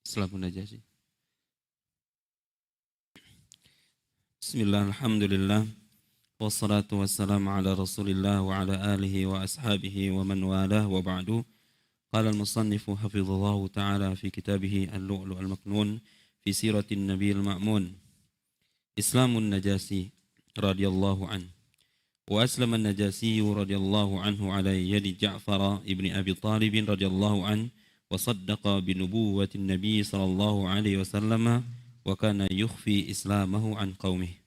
Islamun Najasyi. Bismillah, alhamdulillah. Wassalatu wassalamu ala rasulillah wa ala alihi wa ashabihi wa man walah wa ba'du. Qala al-musannifu hafizallahu ta'ala fi kitabihi al-lu'lu' al-maknun fi siratin nabiyil ma'mun. Islamun Najasyi radhiyallahu an. Wa aslama an-Najasyi radhiyallahu anhu ala yadi Ja'far ibn Abi Talib radhiyallahu an wa saddaqa bi nubuwwati an-nabiy sallallahu alaihi wasallam wa kana yukhfi islamahu an qaumihi.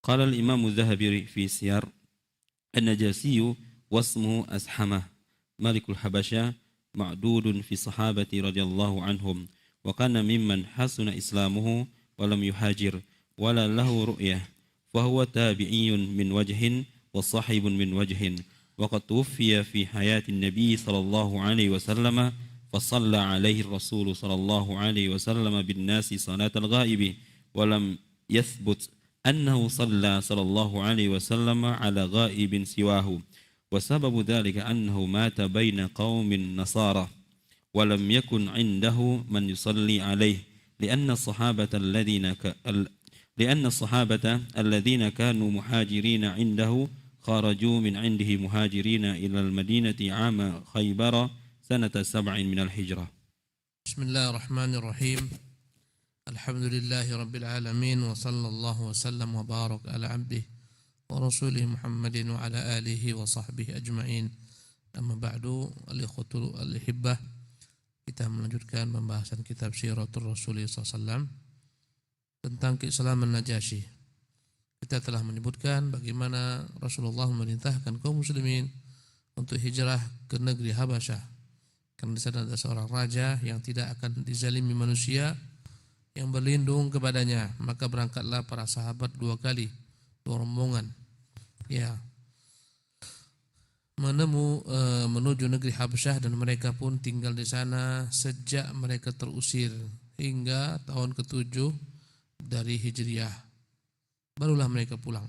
Qala al-Imam az-Zahabi fi Siyar an-Najasyi wasmuhu Ashamah Malikul Habasha ma'dudun fi sahabati radhiyallahu anhum wa kana mimman hasuna islamuhu wa lam yuhajir wa la lahu ru'yah fa huwa tabi'iyyun min wajhin wa sahibun min wajhin wa qad tuwfiya fi hayatin nabiy sallallahu alaihi wasallam fa shalla alaihi ar-rasul sallallahu alaihi wasallam bin nasi salatal ghaibi wa lam yathbut annahu sallallahu alaihi wasallam ala ghaibin siwahu. وسبب ذلك أنه مات بين قوم نصارى ولم يكن عنده من يصلي عليه لأن الصحابة الذين كانوا مهاجرين عنده خرجوا من عنده مهاجرين إلى المدينة عام خيبر سنة 7 من الهجرة. بسم الله الرحمن الرحيم. الحمد لله رب العالمين وصلى الله وسلم وبارك على عبده ورسوله محمد وعلى آله وصحبه أجمعين. Amma ba'du, al-ikhwatul al-hibbah, kita melanjutkan pembahasan kitab Siratul Rasul SAW tentang keislaman Najasyi. Kita telah menyebutkan bagaimana Rasulullah memerintahkan kaum muslimin untuk hijrah ke negeri Habasyah, karena di sana ada seorang raja yang tidak akan dizalimi manusia yang berlindung kepadanya. Maka berangkatlah para sahabat dua rombongan menuju negeri Habasyah, dan mereka pun tinggal di sana sejak mereka terusir hingga tahun ke-7 dari Hijriah. Barulah mereka pulang.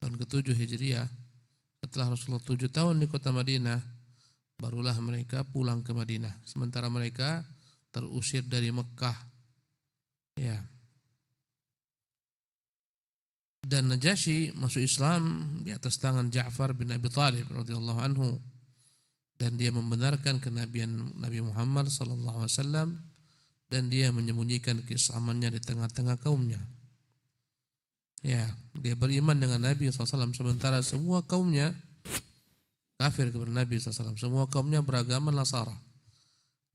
Tahun ke-7 Hijriah, setelah Rasulullah 7 tahun di kota Madinah, barulah mereka pulang ke Madinah. Sementara mereka terusir dari Mekah. Dan Najasyi masuk Islam di atas tangan Ja'far bin Abi Talib radhiyallahu anhu, dan dia membenarkan kenabian Nabi Muhammad sallallahu alaihi wasallam, dan dia menyembunyikan keislamannya di tengah-tengah kaumnya. Dia beriman dengan Nabi SAW sementara semua kaumnya kafir kepada Nabi SAW. Semua kaumnya beragama Nasara.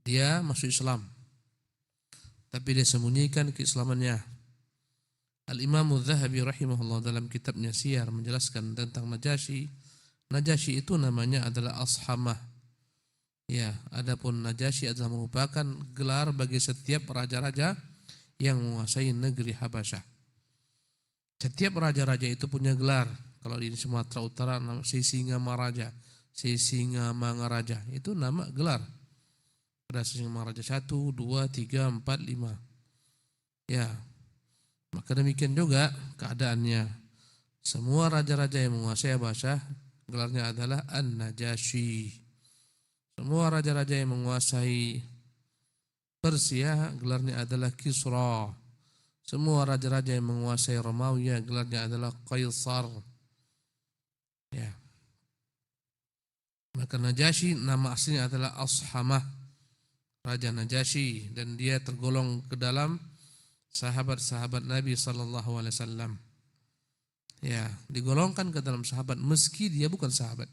Dia masuk Islam, tapi dia sembunyikan keislamannya. Al-Imam az-Zahabi rahimahullah dalam kitabnya Siyar menjelaskan tentang Najasyi. Najasyi itu namanya adalah Ashamah. Adapun Najasyi adalah merupakan gelar bagi setiap raja-raja yang menguasai negeri Habasyah. Setiap raja-raja itu punya gelar. Kalau di Sumatera Utara nama Sisingamaraja, Sisingamangaraja, itu nama gelar. Ada Sisingamaraja 1, 2, 3, 4, 5. Maka demikian juga keadaannya. Semua raja-raja yang menguasai Habasyah gelarnya adalah An-Najasyi. Semua raja-raja yang menguasai Persia gelarnya adalah Kisra. Semua raja-raja yang menguasai Romawi gelarnya adalah Qaisar. Maka Najasyi nama aslinya adalah Ashamah, Raja Najasyi, dan dia tergolong ke dalam sahabat-sahabat Nabi sallallahu alaihi wasallam. Digolongkan ke dalam sahabat meski dia bukan sahabat.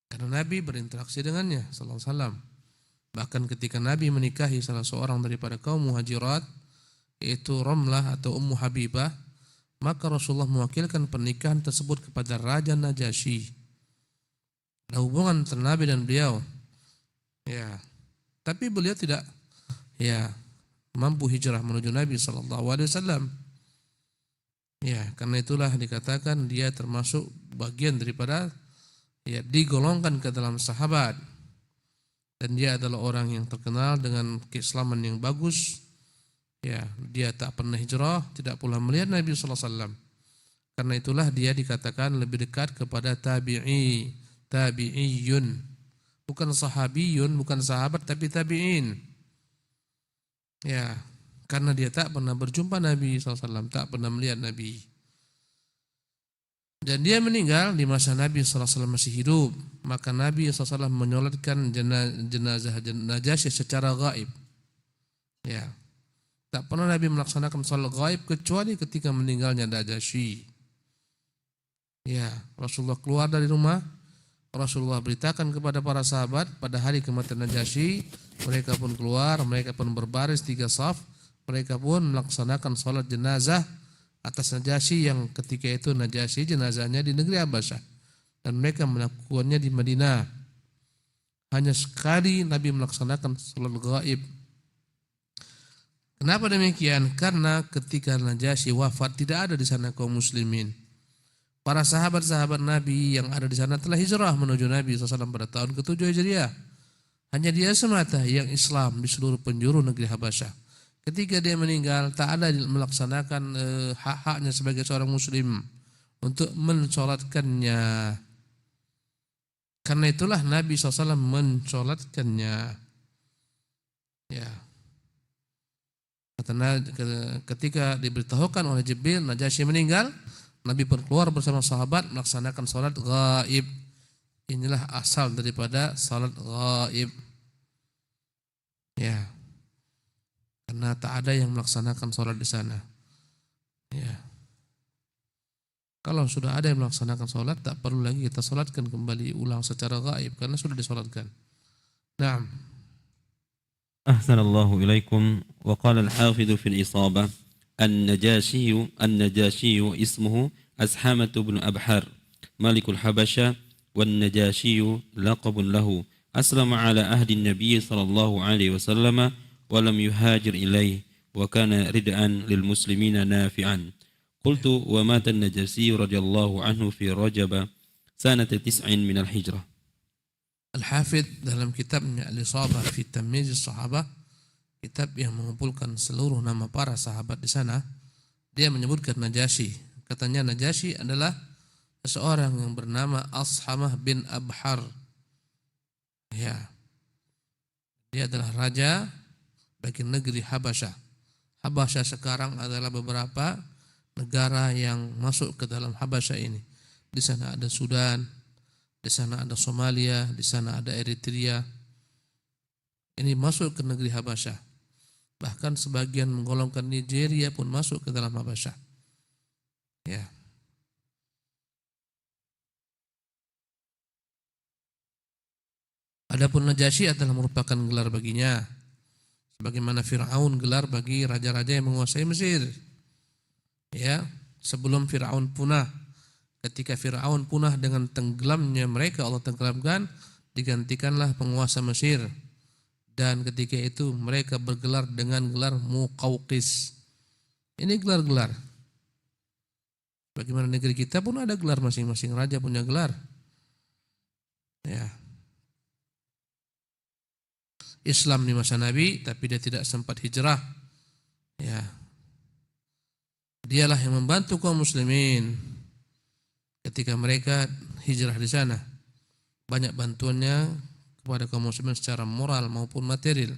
Karena Nabi berinteraksi dengannya sallallahu alaihi wasallam. Bahkan ketika Nabi menikahi salah seorang daripada kaum Muhajirat, yaitu Ramlah atau Ummu Habibah, maka Rasulullah mewakilkan pernikahan tersebut kepada Raja Najasyi. Ada hubungan antara Nabi dan beliau. Tapi beliau tidak mampu hijrah menuju Nabi SAW. Karena itulah dikatakan dia termasuk bagian daripada digolongkan ke dalam sahabat, dan dia adalah orang yang terkenal dengan keislaman yang bagus. Dia tak pernah hijrah, tidak pula melihat Nabi SAW. Karena itulah dia dikatakan lebih dekat kepada tabi'iyun, bukan sahabiyun, bukan sahabat tapi tabi'in. Ya, karena dia tak pernah berjumpa Nabi SAW, tak pernah melihat Nabi. Dan dia meninggal di masa Nabi SAW masih hidup. Maka Nabi SAW menyolatkan jenazah Najasyi secara gaib. Ya, tak pernah Nabi melaksanakan salat gaib kecuali ketika meninggalnya Najasyi. Ya, Rasulullah keluar dari rumah, Rasulullah beritakan kepada para sahabat pada hari kematian Najasyi, mereka pun keluar, mereka pun berbaris 3 saf, mereka pun melaksanakan salat jenazah atas Najasyi yang ketika itu Najasyi jenazahnya di negeri Habasyah dan mereka melakukannya di Madinah. Hanya sekali Nabi melaksanakan salat gaib. Kenapa demikian? Karena ketika Najasyi wafat tidak ada di sana kaum muslimin. Para sahabat-sahabat Nabi yang ada di sana telah hijrah menuju Nabi SAW pada tahun ke-7 Hijriah. Hanya dia semata yang Islam di seluruh penjuru negeri Habasyah. Ketika dia meninggal, tak ada melaksanakan hak-haknya sebagai seorang muslim untuk mensolatkannya. Karena itulah Nabi SAW mensolatkannya. Ya. Ketika diberitahukan oleh Jibril Najasyi meninggal, Nabi pun keluar bersama sahabat melaksanakan salat gaib. Inilah asal daripada salat gaib. Ya. Karena tak ada yang melaksanakan salat di sana. Ya. Kalau sudah ada yang melaksanakan salat, tak perlu lagi kita salatkan kembali ulang secara gaib karena sudah disalatkan. Naam. أحسن الله إليكم. وقال الحافظ في الإصابة النجاشي اسمه أسحامة بن أبحر ملك الحبشة، والنجاشي لقب له. أسلم على عهد النبي صلى الله عليه وسلم ولم يهاجر إليه، وكان ردءا للمسلمين نافعا. قلت: ومات النجاشي رضي الله عنه في رجب سنة 9 من الهجرة. Al-Hafidh dalam kitabnya Al-Isabah fi Tamyiz Sahabah, kitab yang mengumpulkan seluruh nama para sahabat di sana, dia menyebutkan Najasyi. Katanya Najasyi adalah seseorang yang bernama Ashamah bin Abhar. Ya. Dia adalah raja bagi negeri Habasyah. Habasyah sekarang adalah beberapa negara yang masuk ke dalam Habasyah ini. Di sana ada Sudan, di sana ada Somalia, di sana ada Eritrea. Ini masuk ke negeri Habasyah. Bahkan sebagian menggolongkan Nigeria pun masuk ke dalam Habasyah. Ya. Adapun Najasyi adalah merupakan gelar baginya, sebagaimana Fir'aun gelar bagi raja-raja yang menguasai Mesir. Ya, sebelum Fir'aun punah. Ketika Fir'aun punah dengan tenggelamnya mereka, Allah tenggelamkan, digantikanlah penguasa Mesir. Dan ketika itu mereka bergelar dengan gelar Muqawqis. Ini gelar-gelar. Bagaimana negeri kita pun ada gelar, masing-masing raja punya gelar. Ya. Islam di masa Nabi, tapi dia tidak sempat hijrah. Ya. Dialah yang membantu kaum muslimin ketika mereka hijrah di sana. Banyak bantuannya kepada kaum muslimin secara moral maupun material.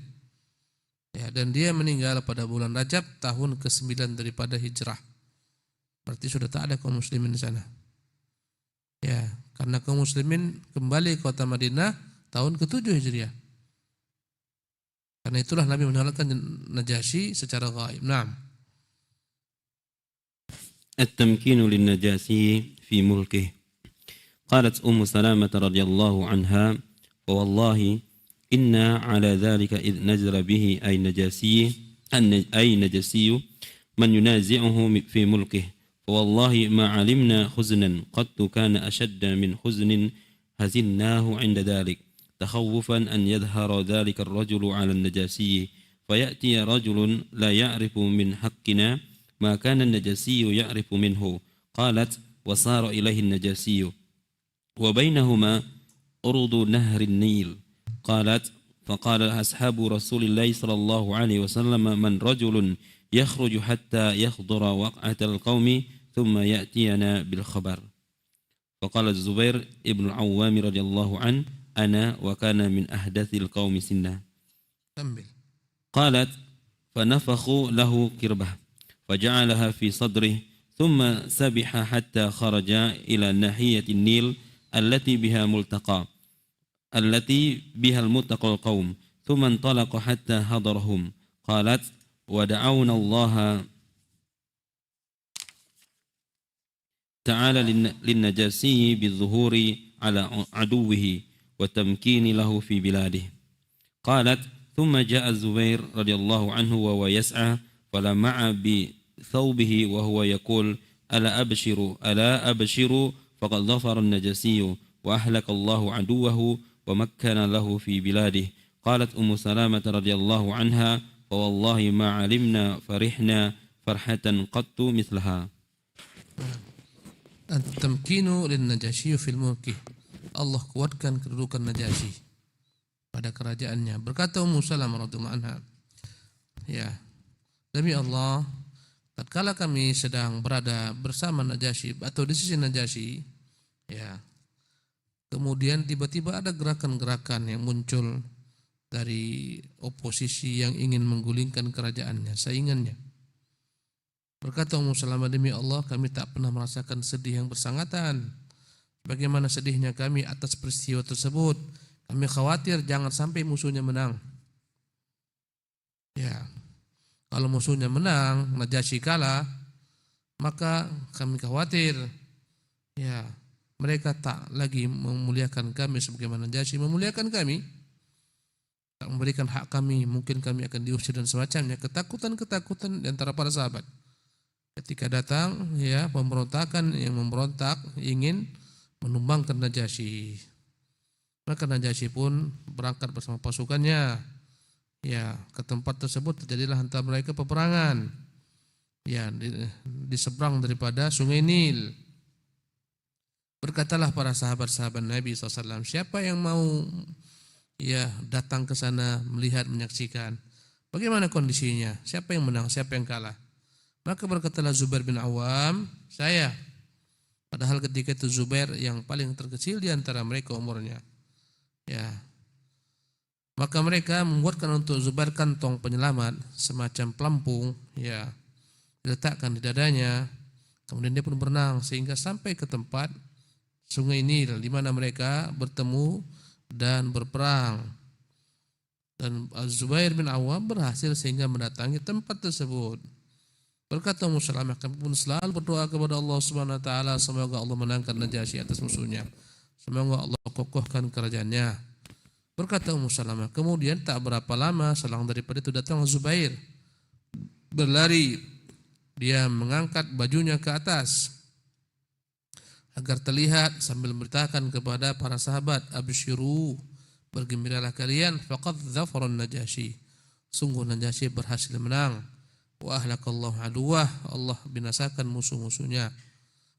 Ya, dan dia meninggal pada bulan Rajab tahun ke-9 daripada hijrah. Berarti sudah tak ada kaum muslimin di sana. Ya, karena kaum muslimin kembali ke kota Madinah tahun ke-7 Hijriah. Karena itulah Nabi menyolatkan Najasyi secara gaib. Naam. التمكين للنجاشي في ملكه. قالت أم سلامة رضي الله عنها: فوالله إنا على ذلك إذ نزل به أي نجاسي من ينازعه في ملكه، فوالله ما علمنا حزنا قد كان أشد من حزن هزناه عند ذلك، تخوفا أن يظهر ذلك الرجل على النجاسي فيأتي رجل لا يعرف من حقنا ما كان النجاسي يعرف منه. قالت: وصار إليه النجاسي وبينهما أرض نهر النيل. قالت: فقال أصحاب رسول الله صلى الله عليه وسلم: من رجل يخرج حتى يحضر وقعة القوم ثم يأتينا بالخبر. فقال الزبير ابن العوام رضي الله عنه: أنا وكان من أحدث القوم سنا. قالت: فنفخوا له كربة فجعلها في صدره ثم سبح حتى خرج إلى ناحية النيل التي بها الملتقى القوم ثم انطلق حتى حضرهم قالت ودعونا الله تعالى للنجاشي بالظهور على عدوه والتمكين له في بلاده. قالت ثم جاء الزبير رضي الله عنه وهو يسعى فلمع بثوبه وهو يقول ألا أبشروا فقد ظفر النجاشي وأهلك الله عدوه ومكن له في بلاده. قالت أم سلامة رضي الله عنها فوالله ما علمنا فرحنا فرحة قط مثلها. At-tamkinu lin-Najasyi fil mulki. Allah kuatkan kedudukan Najasyi pada kerajaannya. Berkata Ummu Salamah radhiyallahu anha, ya, demi Allah, tatkala kami sedang berada bersama Najasyi atau di sisi Najasyi, ya, kemudian tiba-tiba ada gerakan-gerakan yang muncul dari oposisi yang ingin menggulingkan kerajaannya, saingannya. Berkata Ummu Salamah, demi Allah kami tak pernah merasakan sedih yang bersangatan. Bagaimana sedihnya kami atas peristiwa tersebut. Kami khawatir jangan sampai musuhnya menang. Ya, kalau musuhnya menang, Najasyi kalah, maka kami khawatir, ya, mereka tak lagi memuliakan kami sebagaimana Najasyi memuliakan kami, tak memberikan hak kami, mungkin kami akan diusir dan semacamnya. Ketakutan di antara para sahabat. Ketika datang, ya, pemberontakan yang memberontak ingin menumbangkan Najasyi. Maka Najasyi pun berangkat bersama pasukannya, ya, ke tempat tersebut. Terjadilah antara mereka peperangan, ya, di seberang daripada Sungai Nil. Berkatalah para sahabat-sahabat Nabi SAW, siapa yang mau, ya, datang ke sana melihat, menyaksikan bagaimana kondisinya, siapa yang menang, siapa yang kalah. Maka berkatalah Zubair bin Awam, saya. Padahal ketika itu Zubair yang paling terkecil di antara mereka umurnya. Ya. Maka mereka membuatkan untuk Zubair kantong penyelamat semacam pelampung, ya, diletakkan di dadanya. Kemudian dia pun berenang sehingga sampai ke tempat Sungai Nil di mana mereka bertemu dan berperang. Dan Zubair bin Awam berhasil sehingga mendatangi tempat tersebut. Berkata Ummu Salamah, kami pun selalu berdoa kepada Allah Subhanahu wa taala semoga Allah menangkan Najasyi atas musuhnya. Semoga Allah kokohkan kerajaannya. Berkata Ummu Salamah, kemudian tak berapa lama selang daripada itu datang Zubair. Berlari, dia mengangkat bajunya ke atas agar terlihat sambil memberitakan kepada para sahabat, absyiru, bergembiralah kalian, faqad dzafara Najasyi. Sungguh Najasyi berhasil menang. Wa ahlakallahu aduwah, Allah binasakan musuh-musuhnya.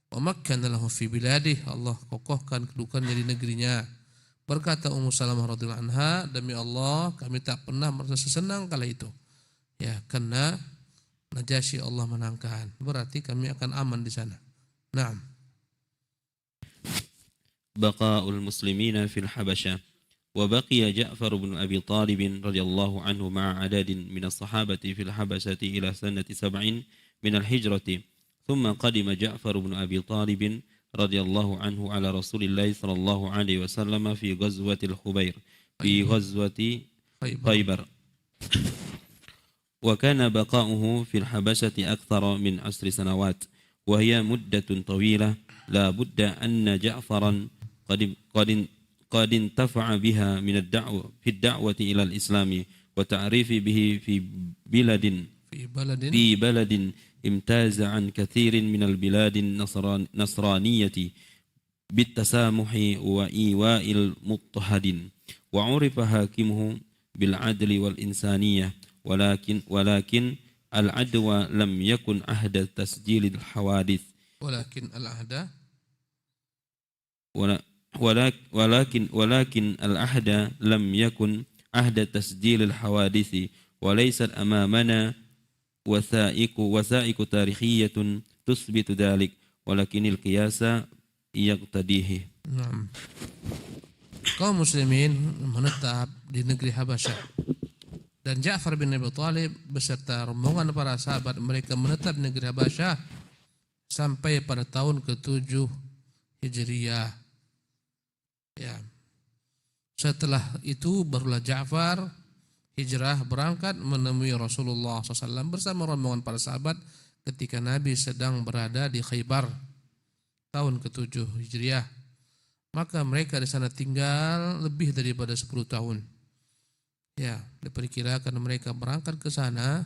Wa makkana lahu fi biladih, Allah kokohkan kedudukannya di negerinya. Berkata Ummu Salamah radhiyallahu anha, demi Allah kami tak pernah merasa senang kala itu. Ya, karena Najasyi Allah menangkan. Berarti kami akan aman di sana. Naam. Baqa'ul muslimina fil Habasyah. وبقي جعفر بن أبي طالب رضي الله عنه مع عدد من الصحابة في الحبشة إلى سنة 7 من الهجرة ثم قدم جعفر بن أبي طالب رضي الله عنه على رسول الله صلى الله عليه وسلم في غزوة الخبير في غزوة خيبر وكان بقاؤه في الحبشة أكثر من 10 سنوات وهي مدة طويلة لا بد أن جعفرا قد انتفع بها من الدعوة في الدعوة إلى الإسلام وتعريف به في بلد امتاز عن كثير من البلاد النصرانية بالتسامح وإيواء المضطهد وعرف حاكمه بالعدل والإنسانية ولكن العدوى لم يكن عهد تسجيل الحوادث ولكن العهد لم يكن عهد تسجيل الحوادث وليست أمامنا وثائق تاريخية تثبت ذلك ولكن القياس يقتضيه. Kaum muslimin menetap di negeri Habasyah Dan Ja'far bin Abi Thalib beserta rombongan para sahabat mereka menetap di negeri Habasyah sampai pada tahun ke-7 Hijriyah. Ya. Setelah itu barulah Ja'far hijrah berangkat menemui Rasulullah SAW bersama rombongan para sahabat ketika Nabi sedang berada di Khaybar tahun ke-7 Hijriah. Maka mereka di sana tinggal lebih daripada 10 tahun. Ya, diperkirakan mereka berangkat ke sana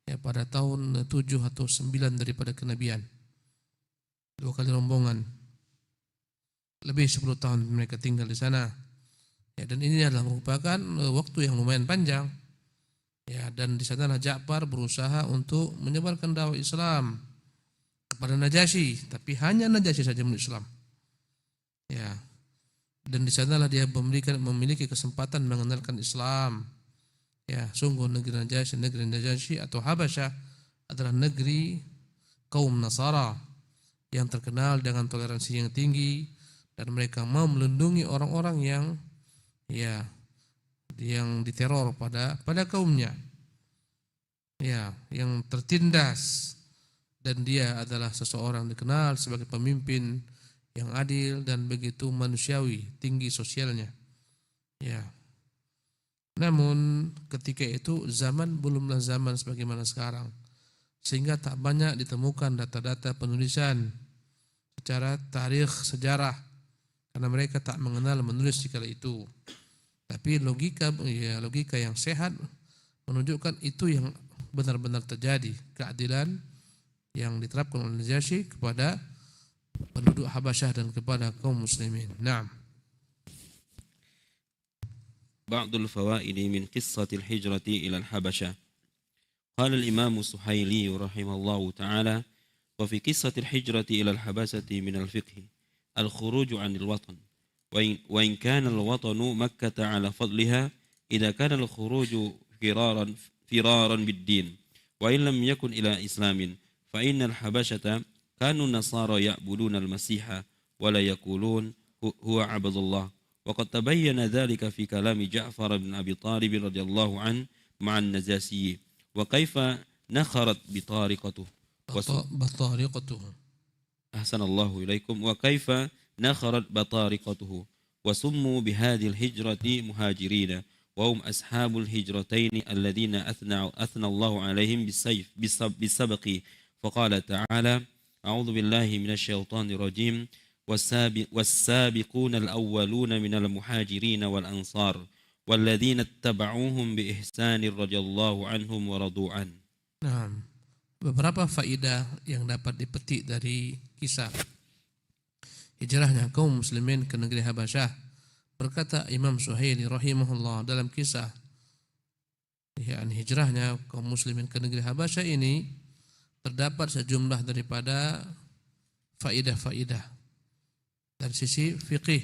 ya pada tahun 7 atau 9 daripada kenabian. 2 kali rombongan. Lebih 10 tahun mereka tinggal di sana. Ya, dan ini adalah merupakan waktu yang lumayan panjang. Ya, dan di sanalah Ja'far berusaha untuk menyebarkan dakwah Islam kepada Najasyi, tapi hanya Najasyi saja menurut Islam. Ya. Dan di sanalah dia memiliki kesempatan mengenalkan Islam. Ya, sungguh negeri Najasyi atau Habasyah adalah negeri kaum Nasara yang terkenal dengan toleransi yang tinggi dan mereka mau melindungi orang-orang yang diteror pada kaumnya. Ya, yang tertindas, dan dia adalah seseorang dikenal sebagai pemimpin yang adil dan begitu manusiawi, tinggi sosialnya. Ya. Namun ketika itu zaman belumlah zaman sebagaimana sekarang, sehingga tak banyak ditemukan data-data penulisan secara tarikh sejarah karena mereka tak mengenal menulis di kala itu. Tapi logika yang sehat menunjukkan itu yang benar-benar terjadi, keadilan yang diterapkan oleh Najasyi kepada penduduk Habasyah dan kepada kaum muslimin. Naam. بعض الفوائد من قصة الهجرة إلى الحبشة. قال الإمام السحيلي رحمه الله تعالى: وفي قصة الهجرة إلى الحبشة من الفقه الخروج عن الوطن، وإن كان الوطن مكة على فضلها إذا كان الخروج فرارا بالدين، وإن لم يكن إلى إسلام، فإن الحبشة كانوا النصارى يعبدون المسيح ولا يقولون هو عبد الله، وقد تبين ذلك في كلام جعفر بن أبي طالب رضي الله عنه مع النجاشي وكيف نخرت بطارقته أحسن الله إليكم وكيف نخرت بطارقته وسموا بهذه الهجرة مهاجرين وهم أصحاب الهجرتين الذين أثنى الله عليهم بالسبق فقال تعالى: أعوذ بالله من الشيطان الرجيم والسابقون الأولون من المهاجرين والأنصار والذين اتبعوهم بإحسان رضي الله عنهم ورضوا عنه. Nah, beberapa faedah yang dapat dipetik dari kisah hijrahnya kaum muslimin ke negeri Habasyah. Berkata Imam Suhaili rahimahullah dalam kisah hijrahnya kaum muslimin ke negeri Habasyah ini terdapat sejumlah daripada faedah-faedah dari sisi fikih.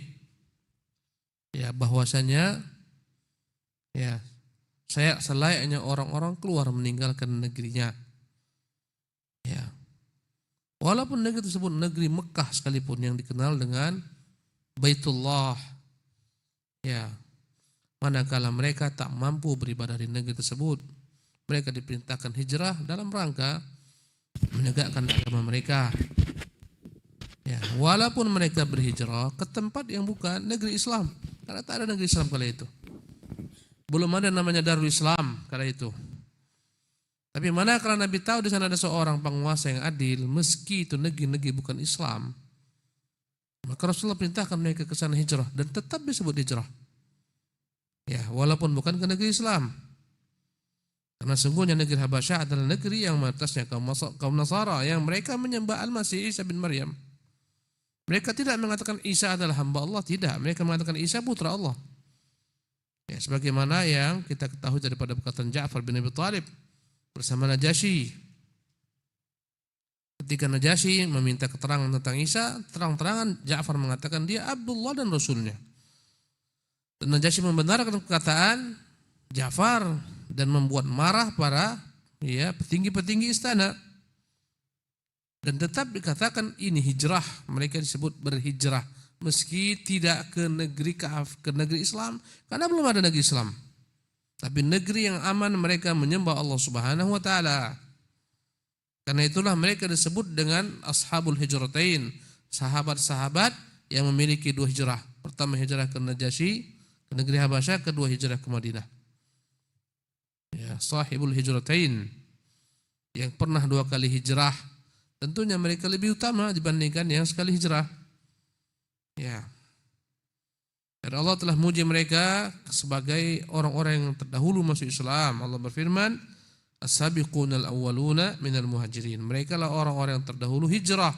Ya, bahwasanya saya selayaknya orang-orang keluar meninggalkan negerinya. Ya. Walaupun negeri tersebut negeri Mekah sekalipun yang dikenal dengan Baitullah. Ya. Manakala mereka tak mampu beribadah di negeri tersebut, mereka diperintahkan hijrah dalam rangka menegakkan agama mereka. Ya, walaupun mereka berhijrah ke tempat yang bukan negeri Islam, karena tak ada negeri Islam kala itu. Belum ada namanya Darul Islam kala itu. Tapi manakala Nabi tahu di sana ada seorang penguasa yang adil, meski itu negeri-negeri bukan Islam, maka Rasulullah perintahkan mereka ke sana hijrah dan tetap disebut hijrah. Ya, walaupun bukan ke negeri Islam. Karena sungguhnya negeri Habasyah adalah negeri yang atasnya kaum Nasara yang mereka menyembah Al-Masih Isa bin Maryam. Mereka tidak mengatakan Isa adalah hamba Allah, tidak. Mereka mengatakan Isa putra Allah. Ya, sebagaimana yang kita ketahui daripada perkataan Ja'far bin Abi Thalib bersama Najasyi. Ketika Najasyi meminta keterangan tentang Isa, terang-terangan Ja'far mengatakan dia Abdullah dan Rasulnya. Dan Najasyi membenarkan perkataan Ja'far dan membuat marah para petinggi-petinggi istana. Dan tetap dikatakan ini hijrah, mereka disebut berhijrah meski tidak ke negeri Islam karena belum ada negeri Islam. Tapi negeri yang aman mereka menyembah Allah Subhanahu wa taala. Karena itulah mereka disebut dengan ashabul hijratain, sahabat-sahabat yang memiliki dua hijrah. Pertama hijrah ke Najasyi, ke negeri Habasyah, kedua hijrah ke Madinah. Ya, sahibul hijratain, yang pernah dua kali hijrah. Tentunya mereka lebih utama dibandingkan yang sekali hijrah. Ya. Dan Allah telah muji mereka sebagai orang-orang yang terdahulu masuk Islam. Allah berfirman, as-sabiqunal awwaluna minal muhajirin. Mereka lah orang-orang yang terdahulu hijrah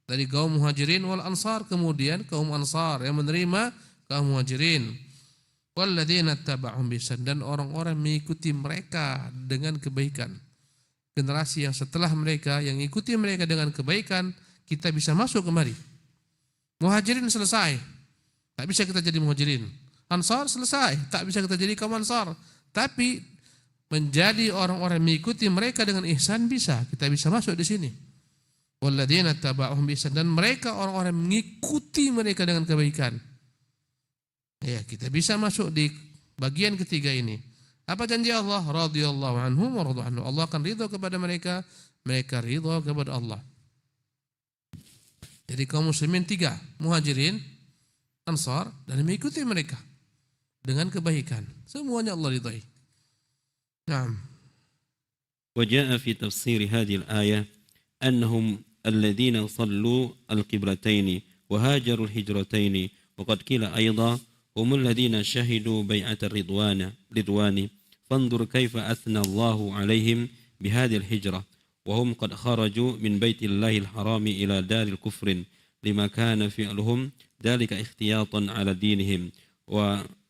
dari kaum muhajirin wal ansar, kemudian kaum ansar yang menerima kaum muhajirin. Walladzina taba'hum biihsan, dan orang-orang mengikuti mereka dengan kebaikan. Generasi yang setelah mereka yang ikuti mereka dengan kebaikan, kita bisa masuk kembali. Muhajirin selesai, tak bisa kita jadi muhajirin. Ansar selesai, tak bisa kita jadi kaum ansar. Tapi menjadi orang-orang mengikuti mereka dengan ihsan bisa, kita bisa masuk di sini. Walladzina taba'hum biihsan, dan mereka orang-orang mengikuti mereka dengan kebaikan. Ya, kita bisa masuk di bagian ketiga ini. Apa janji Allah? Radhiyallahu anhum wa radu anhu. Allah akan ridha kepada mereka, mereka ridha kepada Allah. Jadi kaum muslimin tiga, muhajirin, ansar, dan mengikuti mereka dengan kebaikan. Semuanya Allah ridhai. Naam. وجاء في تفسير هذه الآية أنهم الذين صلوا القبلتين وهاجروا الهجرتين، وقد قيل أيضا هم الذين شهدوا بيعة الرضوان فانظر كيف أثنى الله عليهم بهذه الهجرة وهم قد خرجوا من بيت الله الحرام إلى دار الكفر لما كان فعلهم ذلك احتياطا على دينهم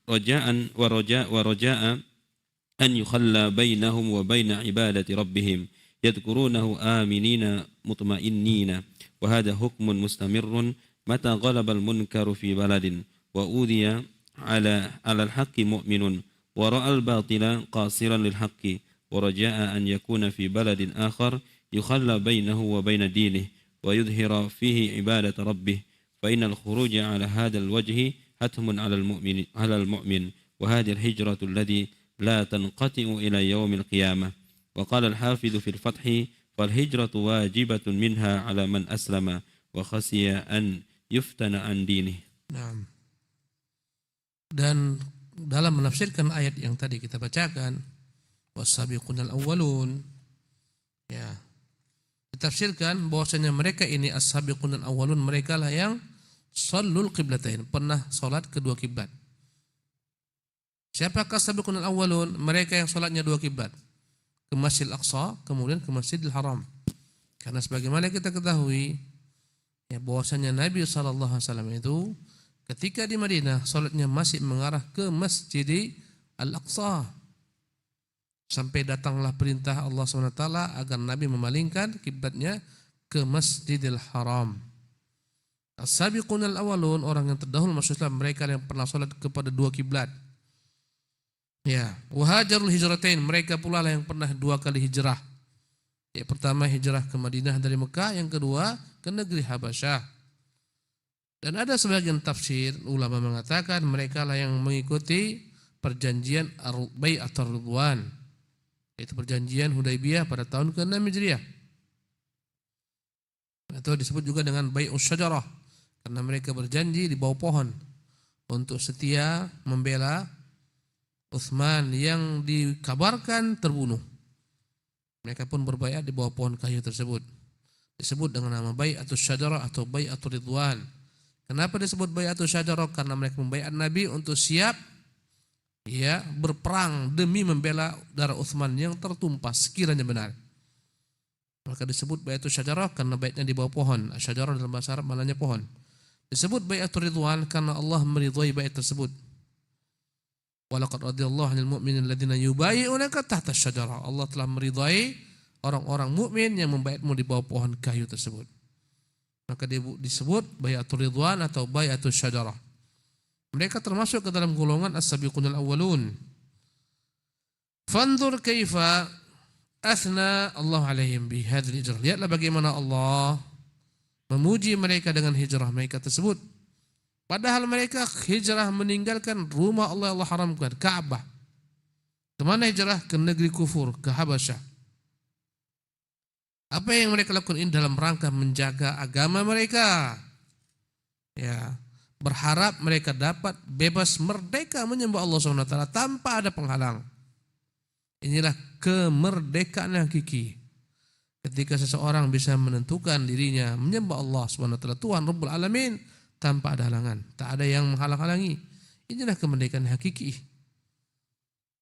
ورجاء أن يخلى بينهم وبين عبادة ربهم يذكرونه آمنين مطمئنين. وهذا حكم مستمر متى غلب المنكر في بلد وأوذي على الحق مؤمن ورأى الباطل قاصرا للحق ورجاء أن يكون في بلد آخر يخلى بينه وبين دينه ويظهر فيه عبادة ربه، فإن الخروج على هذا الوجه حتم على المؤمن وهذه الهجرة التي لا تنقطع إلى يوم القيامة. وقال الحافظ في الفتح فالهجرة واجبة منها على من أسلم وخشي أن يفتن عن دينه. Naam. Dan dalam menafsirkan ayat yang tadi kita bacakan, was-sabiqunal awwalun, ya, ditafsirkan bahwasanya mereka ini as-sabiqunal awwalun, mereka lah yang shallul qiblatain, pernah salat kedua kiblat. Siapakah as-sabiqunal awwalun? Mereka yang salatnya dua kiblat, ke Masjidil Aqsa kemudian ke Masjidil Haram. Karena sebagaimana kita ketahui, ya, bahwasanya Nabi sallallahu alaihi wasallam itu ketika di Madinah salatnya masih mengarah ke Masjidil Al-Aqsa, sampai datanglah perintah Allah SWT agar Nabi memalingkan kiblatnya ke Masjidil Haram. As-sabiqunal awwalun, orang yang terdahulu masuk Islam, mereka yang pernah salat kepada dua kiblat. Ya, wahajarul hijratain, mereka pula lah yang pernah dua kali hijrah. Yang pertama hijrah ke Madinah dari Mekah, yang kedua ke negeri Habasyah. Dan ada sebagian tafsir ulama mengatakan mereka lah yang mengikuti perjanjian Bai'atur Ridwan, yaitu perjanjian Hudaybiyah pada tahun ke-6 Hijriah. Atau disebut juga dengan Bai'us Syajarah, karena mereka berjanji di bawah pohon untuk setia membela Utsman yang dikabarkan terbunuh. Mereka pun berbaiat di bawah pohon kayu tersebut. Disebut dengan nama Bai'atus Syajarah atau Bai'atur Ridwan. Kenapa disebut Bai'atus Syajarah? Karena mereka membaiat Nabi untuk siap, ya, berperang demi membela darah Utsman yang tertumpah sekiranya benar. Maka disebut Bai'atus Syajarah karena baitnya di bawah pohon. Syajarah dalam bahasa Arab maknanya pohon. Disebut Bai'atur Ridwan karena Allah meridhai bait tersebut. Walaqad radhiyallahu 'anil mu'minina alladziina yubai'unaka tahta asy-syajarah. Allah telah meridhai orang-orang mukmin yang membaiatmu di bawah pohon kayu tersebut. Maka disebut Bai'atur Ridwan atau Bai'atus Syajarah. Mereka termasuk ke dalam golongan as-sabiqunal awwalun. Fanzur kaifa athna Allah alaihim bi hadzal hijrah. Lihatlah bagaimana Allah memuji mereka dengan hijrah mereka tersebut. Padahal mereka hijrah meninggalkan rumah Allah haramkan, Ka'bah. Kemana hijrah? Ke negeri kufur, ke Habasyah. Apa yang mereka lakukan ini dalam rangka menjaga agama mereka. Ya, berharap mereka dapat bebas merdeka menyembah Allah SWT tanpa ada penghalang. Inilah kemerdekaan yang hakiki. Ketika seseorang bisa menentukan dirinya menyembah Allah SWT, Tuhan Rabbul Alamin, tanpa ada halangan, tak ada yang menghalang-halangi. Inilah kemerdekaan hakiki.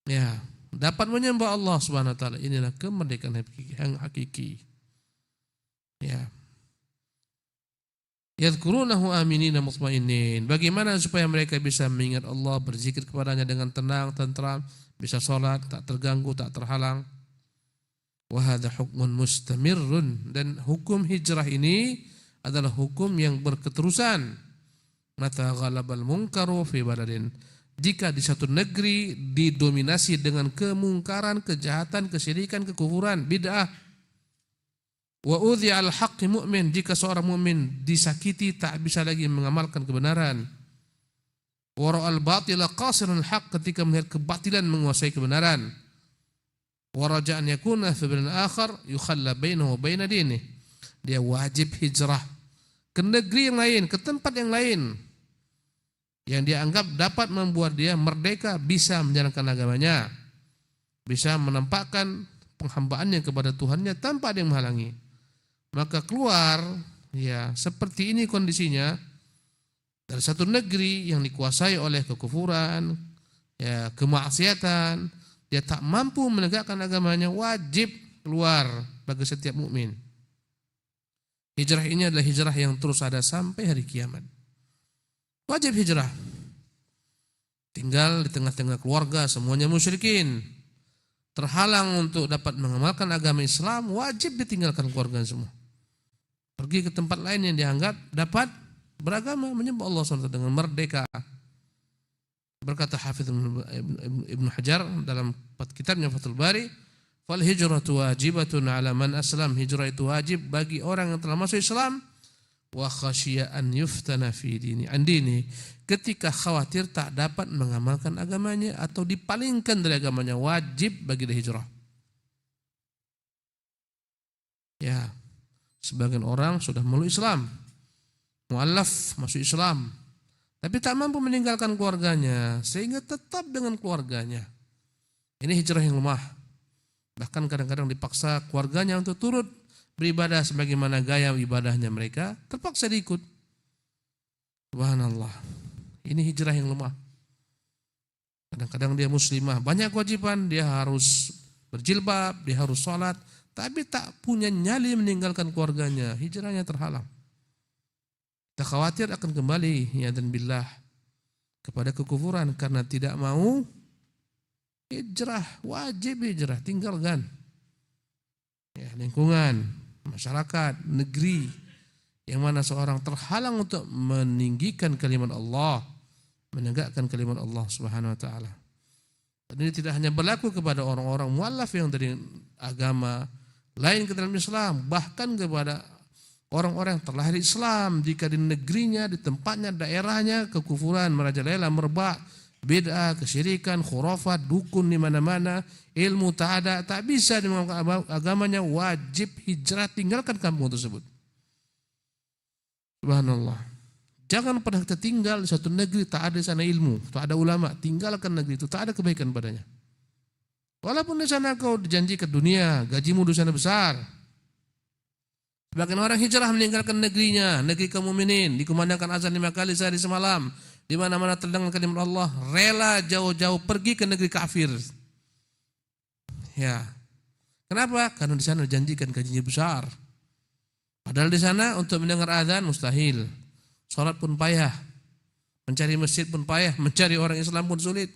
Ya, dapat menyembah Allah SWT, inilah kemerdekaan yang hakiki. Ya. Yadhkurunahu aminina mutmainin. Bagaimana supaya mereka bisa mengingat Allah, berzikir kepadanya dengan tenang, tentram, bisa sholat, tak terganggu, tak terhalang. Wa hadza hukmun mustamirrun, dan hukum hijrah ini adalah hukum yang berketerusan. Mata ghalabal munkaru fi baladin. Jika di satu negeri didominasi dengan kemungkaran, kejahatan, kesyirikan, kekufuran, bid'ah. Wa udhi'a al-haqqi mu'min, jika seorang mukmin disakiti tak bisa lagi mengamalkan kebenaran. Wa ra'al batila qasirul haqq, ketika melihat kebatilan menguasai kebenaran. Wa raja'an yakuna fi baladin akhar yukhalla bainahu wa baina dinihi, dia wajib hijrah ke negeri yang lain, ke tempat yang lain yang dia anggap dapat membuat dia merdeka, bisa menjalankan agamanya, bisa menampakkan penghambaannya kepada Tuhannya tanpa ada yang menghalangi. Maka keluar, ya seperti ini kondisinya, dari satu negeri yang dikuasai oleh kekufuran, ya kemaksiatan, dia tak mampu menegakkan agamanya, wajib keluar bagi setiap mukmin. Hijrah ini adalah hijrah yang terus ada sampai hari kiamat. Wajib hijrah. Tinggal di tengah-tengah keluarga semuanya musyrikin, terhalang untuk dapat mengamalkan agama Islam, wajib ditinggalkan keluarga semua. Pergi ke tempat lain yang dianggap dapat beragama, menyembah Allah SWT dengan merdeka. Berkata Hafidz Ibnu Hajar dalam kitabnya Fathul Bari, fal hijratu wajibatun ala man aslam, hijrah itu wajib bagi orang yang telah masuk Islam, wa khasyiya an yuftana fi dini an dini, ketika khawatir tak dapat mengamalkan agamanya atau dipalingkan dari agamanya, wajib bagi dia hijrah. Ya, sebagian orang sudah meluk Islam, mu'allaf, masuk Islam, tapi tak mampu meninggalkan keluarganya sehingga tetap dengan keluarganya. Ini hijrah yang lemah. Bahkan kadang-kadang dipaksa keluarganya untuk turut beribadah sebagaimana gaya ibadahnya mereka, terpaksa diikut. Subhanallah. Ini hijrah yang lemah. Kadang-kadang dia muslimah, banyak kewajiban, dia harus berjilbab, dia harus sholat, tapi tak punya nyali meninggalkan keluarganya, hijrahnya terhalang. Kita khawatir akan kembali ya dan billah kepada kekufuran karena tidak mau hijrah. Wajib hijrah, tinggalkan ya, lingkungan, masyarakat, negeri yang mana seorang terhalang untuk meninggikan kalimat Allah, menegakkan kalimat Allah Subhanahu wa taala. Dan ini tidak hanya berlaku kepada orang-orang mu'allaf yang dari agama lain ke dalam Islam, bahkan kepada orang-orang yang terlahir Islam, jika di negerinya, di tempatnya, daerahnya kekufuran merajalela, merebak, bid'ah, kesyirikan, khurafat, dukun di mana-mana, ilmu tak ada, tak bisa mengamalkan agamanya, wajib hijrah, tinggalkan kampung tersebut. Subhanallah. Jangan pernah kita tinggal di satu negeri tak ada di sana ilmu, tak ada ulama, tinggalkan negeri itu, tak ada kebaikan padanya. Walaupun di sana kau dijanjikan dunia, gajimu di sana besar. Sebagian orang hijrah meninggalkan negerinya, negeri kaum mukminin, dikumandangkan azan 5 kali sehari semalam, di mana-mana terdengar kalimat Allah, rela jauh-jauh pergi ke negeri kafir. Ya. Kenapa? Karena di sana dijanjikan gajinya besar. Padahal di sana untuk mendengar azan mustahil. Salat pun payah. Mencari masjid pun payah, mencari orang Islam pun sulit.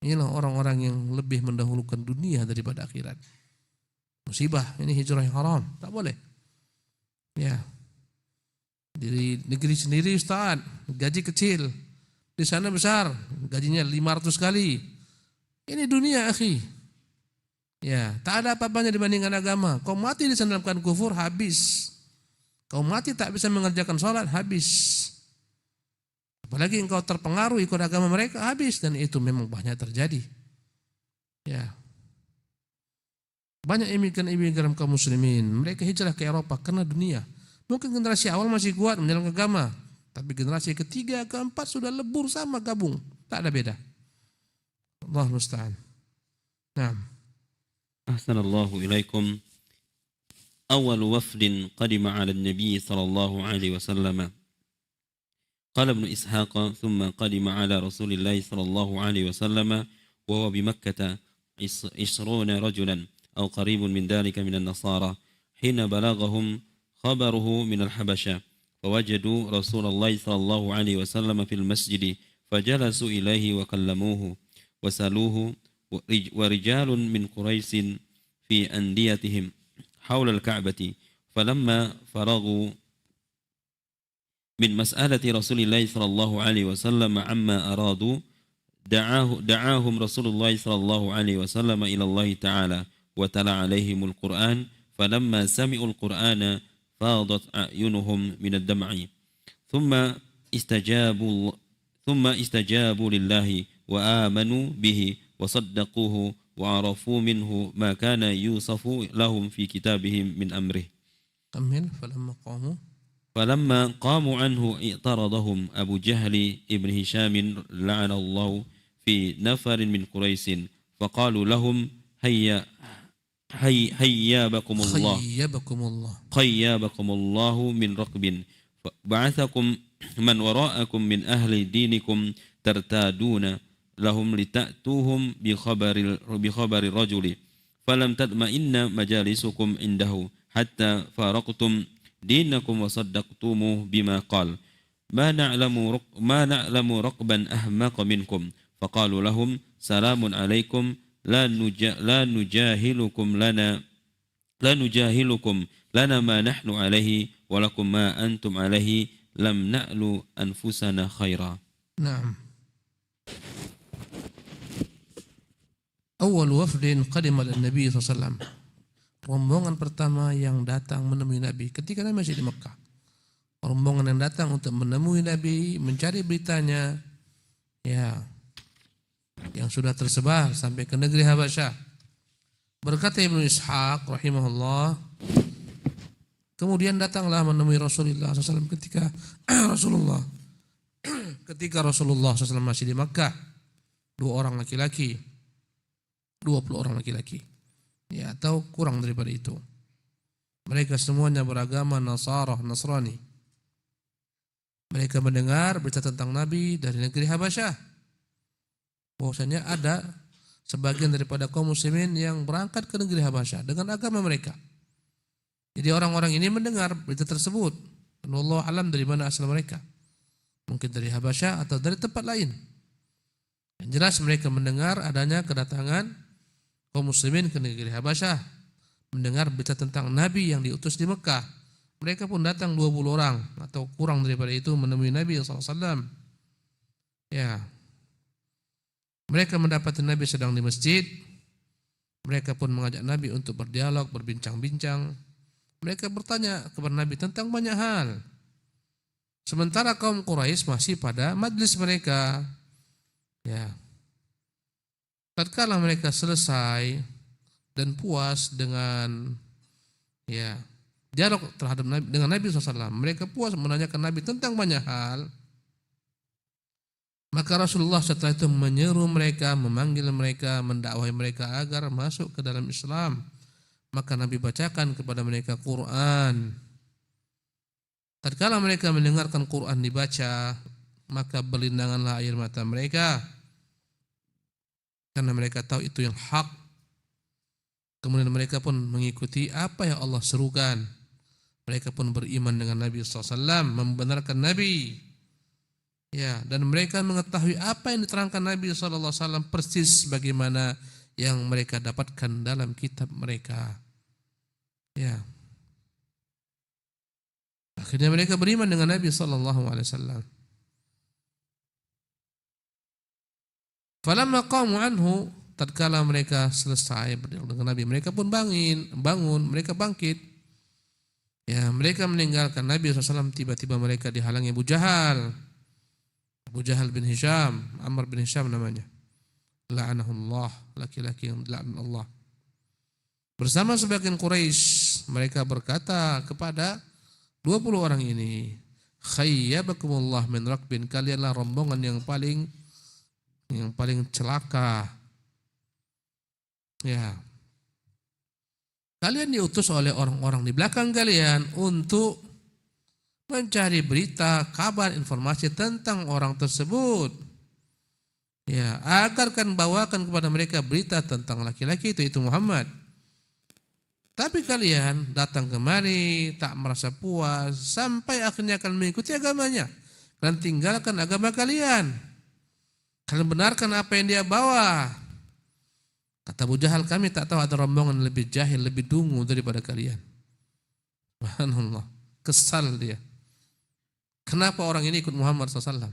Inilah orang-orang yang lebih mendahulukan dunia daripada akhirat. Musibah, ini hijrah yang haram, tak boleh. Ya. Di negeri sendiri Ustaz, gaji kecil. Di sana besar, gajinya 500 kali. Ini dunia, akhi. Ya, tak ada apa-apanya dibandingkan agama. Kau mati di sana dalam kufur, habis. Kau mati tak bisa mengerjakan sholat, habis. Apalagi engkau terpengaruh ikut agama mereka, habis. Dan itu memang banyak terjadi. Ya. Banyak imigran-imigran kaum muslimin, mereka hijrah ke Eropa karena dunia. Mungkin generasi awal masih kuat menjalankan agama, tapi generasi ketiga, keempat sudah lebur sama gabung, tak ada beda. Allah musta'an. Nah. أحسن الله إليكم. أول وفد قدم على النبي صلى الله عليه وسلم قال ابن إسحاق ثم قدم على رسول الله صلى الله عليه وسلم وهو بمكة 20 رجلا أو قريب من ذلك من النصارى حين بلغهم خبره من الحبشة فوجدوا رسول الله صلى الله عليه وسلم في المسجد فجلسوا إليه وكلموه وسألوه ورجال من قريش في أنديتهم حول الكعبة فلما فرغوا من مسألة رسول الله صلى الله عليه وسلم عما أرادوا دعاهم رسول الله صلى الله عليه وسلم إلى الله تعالى وتلا عليهم القرآن فلما سمعوا القرآن فاضت أعينهم من الدمع ثم استجابوا لله وآمنوا به وصدقوه وعرفوا منه ما كان يوصف لهم في كتابهم من أمره. كمل. فلما قاموا عنه اعترضهم أبو جهل ابن هشام لعنه الله في نفر من قريش فقالوا لهم خيابكم الله من ركب بعثكم من وراءكم من أهل دينكم ترتادون لهم لتأتوهم بخبر الرجل فلم تطمئن مجالسكم عنده حتى فارقتم دينكم وصدقتموه بما قال ما نعلم رقبا أحمق منكم فقالوا لهم سلام عليكم لا نجاهلكم لنا ما نحن عليه ولكم ما أنتم عليه لم نألو أنفسنا خيرا. نعم. Awal wafdin qadima al-Nabi SAW. Rombongan pertama yang datang menemui Nabi ketika Nabi masih di Mekah. Rombongan yang datang untuk menemui Nabi, mencari beritanya, ya, yang sudah tersebar sampai ke negeri Habasyah. Berkata Ibnu Ishaq rahimahullah, kemudian datanglah menemui Rasulullah SAW ketika Rasulullah SAW masih di Mekah. 20 orang laki-laki, ya, atau kurang daripada itu. Mereka semuanya beragama Nasrani. Mereka mendengar berita tentang Nabi dari negeri Habasyah, bahwasanya ada sebagian daripada kaum muslimin yang berangkat ke negeri Habasyah dengan agama mereka. Jadi orang-orang ini mendengar berita tersebut, dan wallahu alam dari mana asal mereka, mungkin dari Habasyah atau dari tempat lain. Yang jelas mereka mendengar adanya kedatangan kaum muslimin ke negeri Habasyah, mendengar berita tentang Nabi yang diutus di Mekah. Mereka pun datang 20 orang atau kurang daripada itu menemui Nabi SAW. Ya. Mereka mendapati Nabi sedang di masjid. Mereka pun mengajak Nabi untuk berdialog, berbincang-bincang. Mereka bertanya kepada Nabi tentang banyak hal. Sementara kaum Quraisy masih pada majlis mereka. Ya. Tatkala mereka selesai dan puas dengan, ya, dialog terhadap Nabi, dengan Nabi SAW, mereka puas menanyakan Nabi tentang banyak hal. Maka Rasulullah setelah itu menyeru mereka, memanggil mereka, mendakwahi mereka agar masuk ke dalam Islam. Maka Nabi bacakan kepada mereka Quran. Tatkala mereka mendengarkan Quran dibaca, maka berlindanganlah air mata mereka, karena mereka tahu itu yang hak. Kemudian mereka pun mengikuti apa yang Allah serukan. Mereka pun beriman dengan Nabi SAW, membenarkan Nabi. Ya, dan mereka mengetahui apa yang diterangkan Nabi SAW persis bagaimana yang mereka dapatkan dalam kitab mereka. Ya. Akhirnya mereka beriman dengan Nabi SAW. Falamma qamu anhu, tatkala mereka selesai berdialog dengan Nabi, mereka pun bangun, mereka bangkit. Ya, mereka meninggalkan Nabi SAW. Tiba-tiba mereka dihalangi Abu Jahal bin Hisham, Amr bin Hisham namanya. la'anahullah, laki-laki yang dilaknat Allah. Bersama sebagian Quraisy mereka berkata kepada 20 orang ini, khayyabakumullah min rakbin, kalianlah rombongan yang paling celaka. Ya. Kalian diutus oleh orang-orang di belakang kalian untuk mencari berita, kabar, informasi tentang orang tersebut. Ya, agar kan bawakan kepada mereka berita tentang laki-laki itu Muhammad. Tapi kalian datang kemari tak merasa puas sampai akhirnya akan mengikuti agamanya. Kalian tinggalkan agama kalian. Kalian benarkan apa yang dia bawa. Kata Abu Jahal, kami tak tahu ada rombongan lebih jahil, lebih dungu daripada kalian. Subhanallah, kesal dia. Kenapa orang ini ikut Muhammad SAW?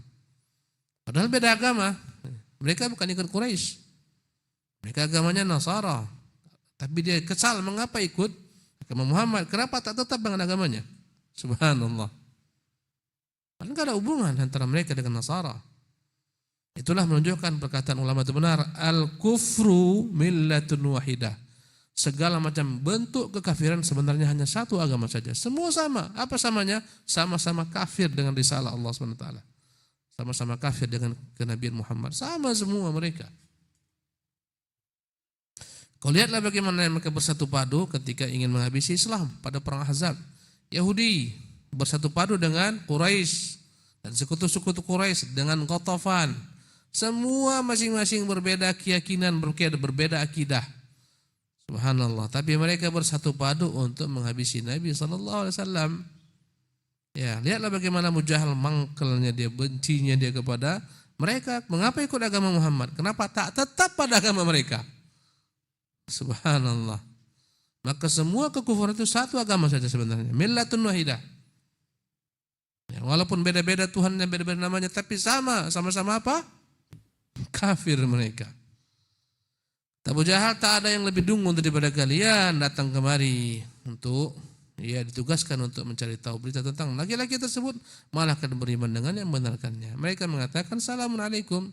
Padahal beda agama. Mereka bukan ikut Quraisy. Mereka agamanya Nasara. Tapi dia kesal, mengapa ikut agama Muhammad? Kenapa tak tetap dengan agamanya? Subhanallah. Padahal tidak ada hubungan antara mereka dengan Nasara. Itulah menunjukkan perkataan ulama itu benar. Al-kufru millatun wahidah. Segala macam bentuk kekafiran sebenarnya hanya satu agama saja. Semua sama. Apa samanya? Sama-sama kafir dengan risalah Allah SWT. Sama-sama kafir dengan kenabian Muhammad. Sama semua mereka. Kau lihatlah bagaimana mereka bersatu padu ketika ingin menghabisi Islam pada perang Ahzab. Yahudi bersatu padu dengan Quraisy dan sekutu-sekutu Quraisy dengan Ghatafan. Semua masing-masing berbeda keyakinan, berbeda akidah. Subhanallah. Tapi mereka bersatu padu untuk menghabisi Nabi SAW. Ya, lihatlah bagaimana Abu Jahal mangkelnya dia, bencinya dia kepada mereka. Mengapa ikut agama Muhammad? Kenapa tak tetap pada agama mereka? Subhanallah. Maka semua kekufuran itu satu agama saja sebenarnya. Millatun wahidah. Ya, walaupun beda-beda Tuhan dan beda-beda namanya, tapi sama-sama apa? Kafir mereka. Abu Jahal, tak ada yang lebih dungu daripada kalian datang kemari untuk ditugaskan untuk mencari tahu berita tentang laki-laki tersebut, malah akan beriman dengan yang membenarkannya. Mereka mengatakan Assalamualaikum.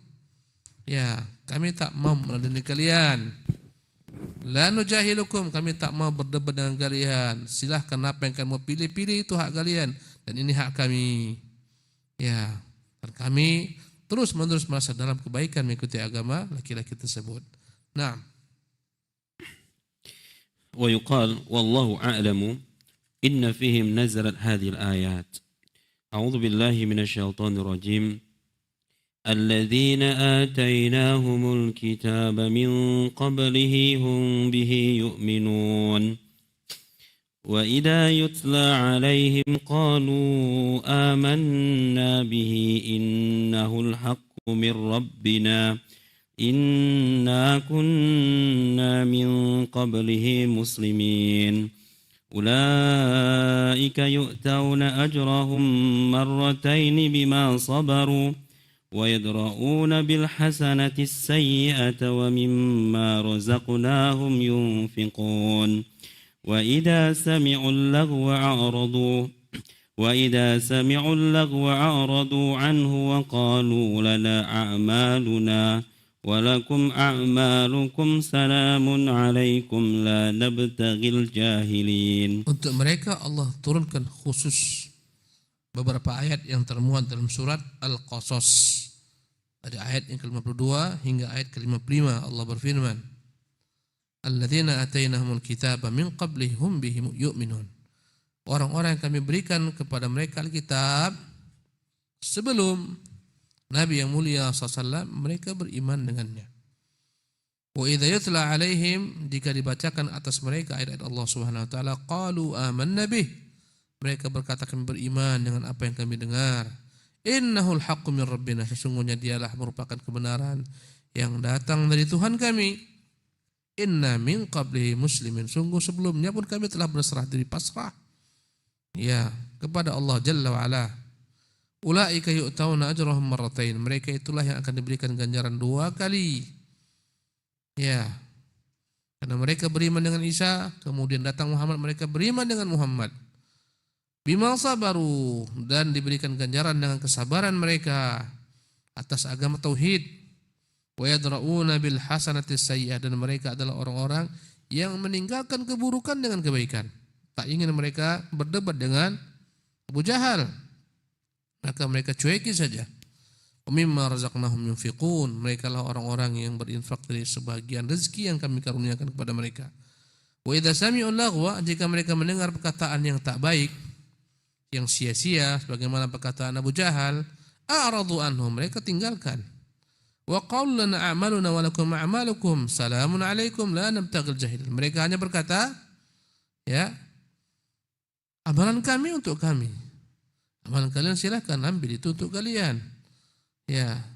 Ya, kami tak mau meladeni kalian. La nujahilukum, kami tak mau berdebat dengan kalian. Silahkan apa yang kamu pilih-pilih, itu hak kalian dan ini hak kami. Ya, dan kami terus-menerus merasa dalam kebaikan mengikuti agama laki-laki tersebut. Nah. ويقال والله أعلم إن فيهم نزلت هذه الآيات. أعوذ بالله من الشيطان الرجيم. الذين آتيناهم الكتاب من قبله هم به يؤمنون وإذا يتلى عليهم قالوا آمنا به إنه الحق من ربنا إنا كنا من قبله مسلمين أولئك يؤتون أجرهم مرتين بما صبروا ويدرؤون بالحسنة السيئة ومما رزقناهم ينفقون وإذا سمعوا اللغو أعرضوا عنه وقالوا لنا أعمالنا ولكم أعمالكم سلام عليكم لا نبتغي الجاهلين. Untuk mereka Allah turunkan khusus beberapa ayat yang termuat dalam surat Al-Qasas. Dari ayat yang ke-52 hingga ayat ke-55 Allah berfirman, Alladzina atainahumul kitaba min qablihi hum bihi yu'minun. Orang-orang yang kami berikan kepada mereka Alkitab sebelum Nabi yang mulia SAW, mereka beriman dengannya. Wa idza yutla alaihim, jika dibacakan atas mereka ayat-ayat Allah Subhanahu wa taala, qalu amanna bih, mereka berkata kami beriman dengan apa yang kami dengar. Innahul haqqu min rabbina, sesungguhnya dialah merupakan kebenaran yang datang dari Tuhan kami. Inna min qablihi muslimin, sungguh sebelumnya pun kami telah berserah diri pasrah ya kepada Allah Jalla wa Ala. Ulaika yu'tauna ajrahum marratain, mereka itulah yang akan diberikan ganjaran 2 kali. Ya. Karena mereka beriman dengan Isa, kemudian datang Muhammad, mereka beriman dengan Muhammad. Bima sabaru, dan diberikan ganjaran dengan kesabaran mereka atas agama tauhid. Wa yadra'una bil hasanati sayyi'ah, dan mereka adalah orang-orang yang meninggalkan keburukan dengan kebaikan. Tak ingin mereka berdebat dengan Abu Jahal, maka mereka cueki saja. Wa mimma razaqnahum yunfiqun, mereka lah orang-orang yang berinfak dari sebagian rezeki yang kami karuniakan kepada mereka. Wa idza sami'u laghwa, jika mereka mendengar perkataan yang tak baik, yang sia-sia sebagaimana perkataan Abu Jahal, a'radu anhum, mereka tinggalkan. Wa qalu lana a'maluna wa lakum a'malukum salamun alaikum la nabtaghil jahil, mereka hanya berkata, ya, amalan kami untuk kami, amalan kalian silahkan ambil itu untuk kalian. Ya,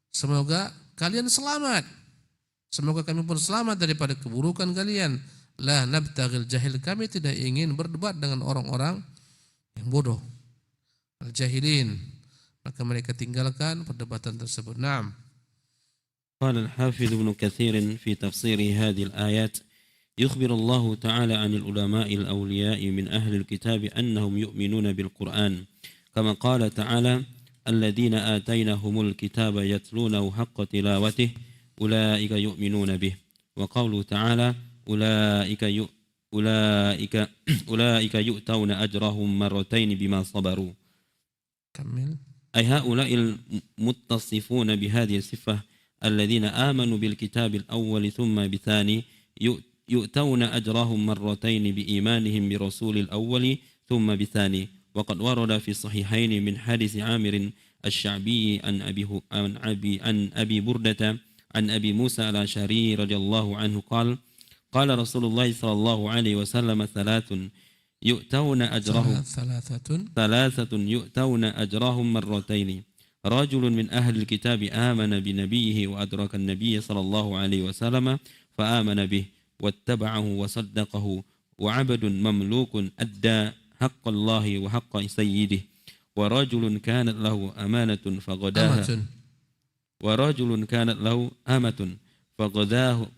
semoga kalian selamat, semoga kami pun selamat daripada keburukan kalian. La nabtaghil jahil, kami tidak ingin berdebat dengan orang-orang yang bodoh, al-jahilin, maka mereka tinggalkan perdebatan tersebut. Naam. قال الحافظ ابن كثير في تفسير هذه الآيات: يخبر الله تعالى عن العلماء الأولياء من أهل الكتاب أنهم يؤمنون بالقرآن، كما قال تعالى: الذين آتيناهم الكتاب يتلونه حق تلاوته أولئك يؤمنون به. وقوله تعالى: أولئك يؤتون أجرهم مرتين بما صبروا. كمل. أي هؤلاء المتصفون بهذه الصفة الذين آمنوا بالكتاب الأول ثم بثاني يؤتون أجرهم مرتين بإيمانهم برسول الأول ثم بثاني. وقد ورد في الصحيحين من حديث عامر الشعبي عن أبي بردة عن أبي موسى الأشعري رضي الله عنه قال: قال رسول الله صلى الله عليه وسلم: ثلاثة يؤتون أجرهم مرتين: رجل من أهل الكتاب آمن بنبيه وأدرك النبي صلى الله عليه وسلم فآمن به واتبعه وصدقه، وعبد مملوك أدى حق الله وحق سيده، ورجل كانت له أمانة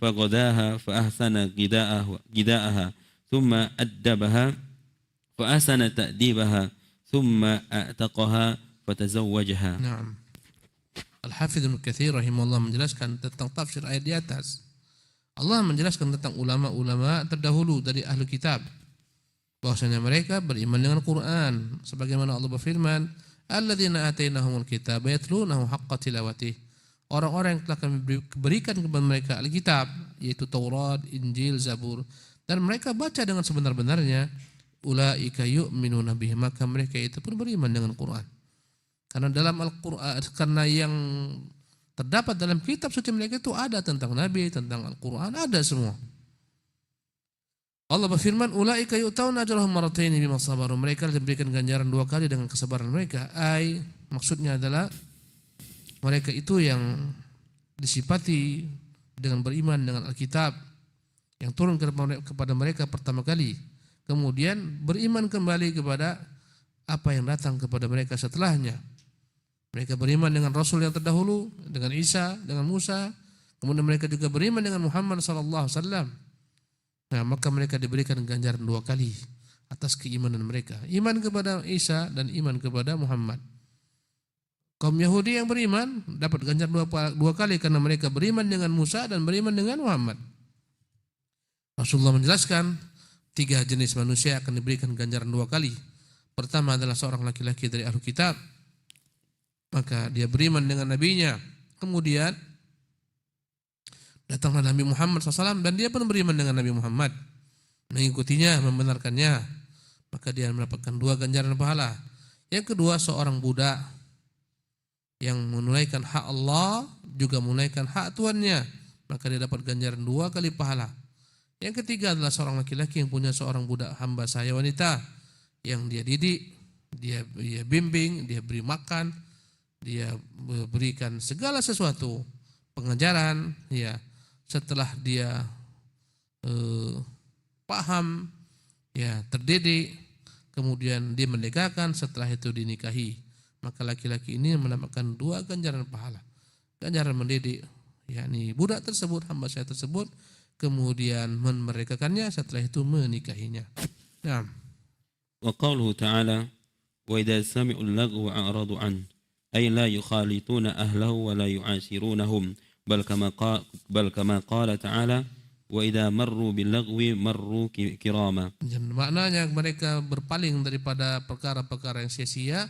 فغداها فأحسن غداءها ثم أدبها فأحسن تأديبها ثم أعتقها fatazawwajaha. Naam. Al-Hafidz Ibnu Katsir rahimahullah menjelaskan tentang tafsir ayat di atas. Allah menjelaskan tentang ulama-ulama terdahulu dari ahli kitab, bahwasanya mereka beriman dengan Quran, sebagaimana Allah berfirman, alladzina atainahumul kitaba yatlunahu haqqa tilawatih. Orang-orang yang telah kami berikan kepada mereka Alkitab, yaitu Taurat, Injil, Zabur, dan mereka baca dengan sebenar-benarnya, ulaika yu'minuna bihi, maka mereka itu pun beriman dengan Quran. Karena dalam Al-Quran, karena yang terdapat dalam kitab suci mereka itu ada tentang Nabi, tentang Al-Quran, ada semua. Allah berfirman, ulaika yu'tauna ajrahum marrataini bima sabaru, mereka diberikan ganjaran 2 kali dengan kesabaran mereka. Maksudnya adalah mereka itu yang disifati dengan beriman dengan Alkitab yang turun kepada mereka pertama kali, kemudian beriman kembali kepada apa yang datang kepada mereka setelahnya. Mereka beriman dengan Rasul yang terdahulu, dengan Isa, dengan Musa, kemudian mereka juga beriman dengan Muhammad SAW. Nah, maka mereka diberikan ganjaran 2 kali atas keimanan mereka, iman kepada Isa dan iman kepada Muhammad. Kaum Yahudi yang beriman dapat ganjaran 2 kali karena mereka beriman dengan Musa dan beriman dengan Muhammad. Rasulullah menjelaskan 3 jenis manusia akan diberikan ganjaran 2 kali. Pertama adalah seorang laki-laki dari ahli kitab, maka dia beriman dengan nabinya, kemudian datanglah Nabi Muhammad SAW dan dia pun beriman dengan Nabi Muhammad, mengikutinya, membenarkannya, maka dia mendapatkan 2 ganjaran pahala. Yang kedua, seorang budak yang menunaikan hak Allah juga menunaikan hak tuannya, maka dia dapat ganjaran 2 kali pahala. Yang ketiga adalah seorang laki-laki yang punya seorang budak hamba sahaya wanita yang dia didik, dia bimbing, dia beri makan, dia berikan segala sesuatu, pengajaran, ya. Setelah dia paham, ya, terdidik, kemudian dia menikahkan, setelah itu dinikahi, maka laki-laki ini mendapatkan 2 ganjaran pahala. Ganjaran mendidik, yakni budak tersebut, hamba saya tersebut, kemudian memerdekakannya, setelah itu menikahinya. Nah. Wa qawluhu ta'ala: wa idza sami'u al-lagwa a'radu an, ay la yukhalituuna ahlahu wa la yu'asirunahum بل كما قال تعالى وإذا مروا باللغو مروا كراما. Maknanya mereka berpaling daripada perkara-perkara yang sia-sia.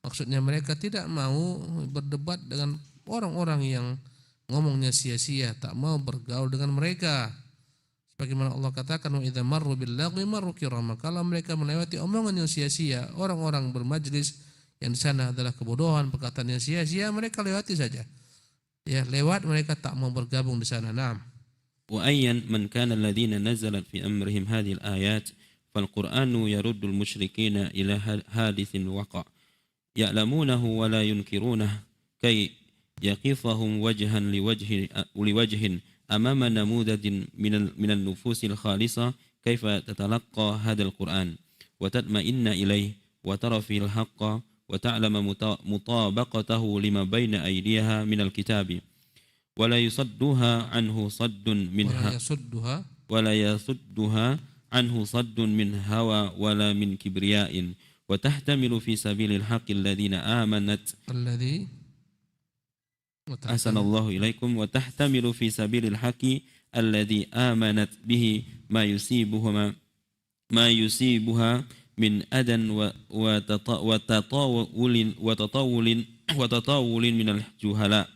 Maksudnya mereka tidak mau berdebat dengan orang-orang yang ngomongnya sia-sia, tak mau bergaul dengan mereka. Sebagaimana Allah katakan wa idza marru bil lagwi marru kirama. Kalau mereka melewati omongan yang sia-sia, orang-orang bermajlis yang di sana adalah kebodohan, perkataan yang sia-sia, mereka lewati saja. Ya, lewat, mereka tak mau bergabung di sana. Naam. وأيا من كان الذين نزلت في أمرهم هذه الآيات فالقرآن يرد المشركين إلى حادث وقع يعلمونه ولا ينكرونه كي يقفهم وجها لوجه أمام نموذج من النفوس الخالصة كيف تتلقى هذا القرآن وتطمئن إليه وترى فيه الحق وتعلم مطابقته لما بين أيديها من الكتاب ولا يصدها عنه صد عنه صد من هوى ولا من كبرياء وتحتمل في سبيل الحق الذين آمنت أحسن الله إليكم وتحتمل في سبيل الحق الذي آمنت به ما يصيبها من أذى وتطاول من الجهلاء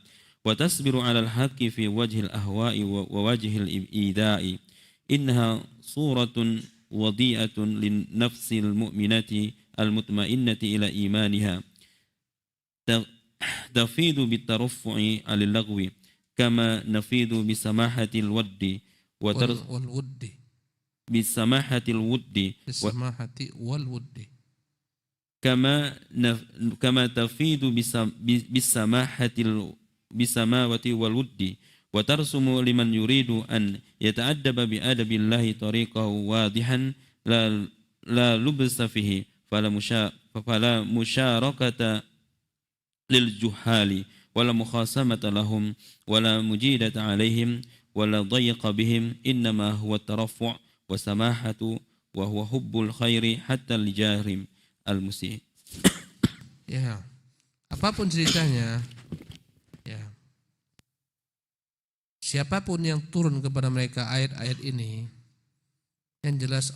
وتصبر على الحق في وجه الأهواء ووجه الإيذاء إنها صورة وضيئة للنفس المؤمنة المطمئنة إلى إيمانها تفيد بالترفع على اللغو كما نفيد بسماحة الود بسماحة والود كما تفيد بالسماوة والود وترسم لمن يريد أن يتأدب بأدب الله طريقه واضحا لا لبس فيه فلا مشاركة للجهال ولا مخاصمة لهم ولا مجيدة عليهم ولا ضيق بهم إنما هو الترفع وسماحة وهو حب الخير حتى لجارهم المسيء. Ya, apapun ceritanya, ya, siapapun yang turun kepada mereka ayat-ayat ini, yang jelas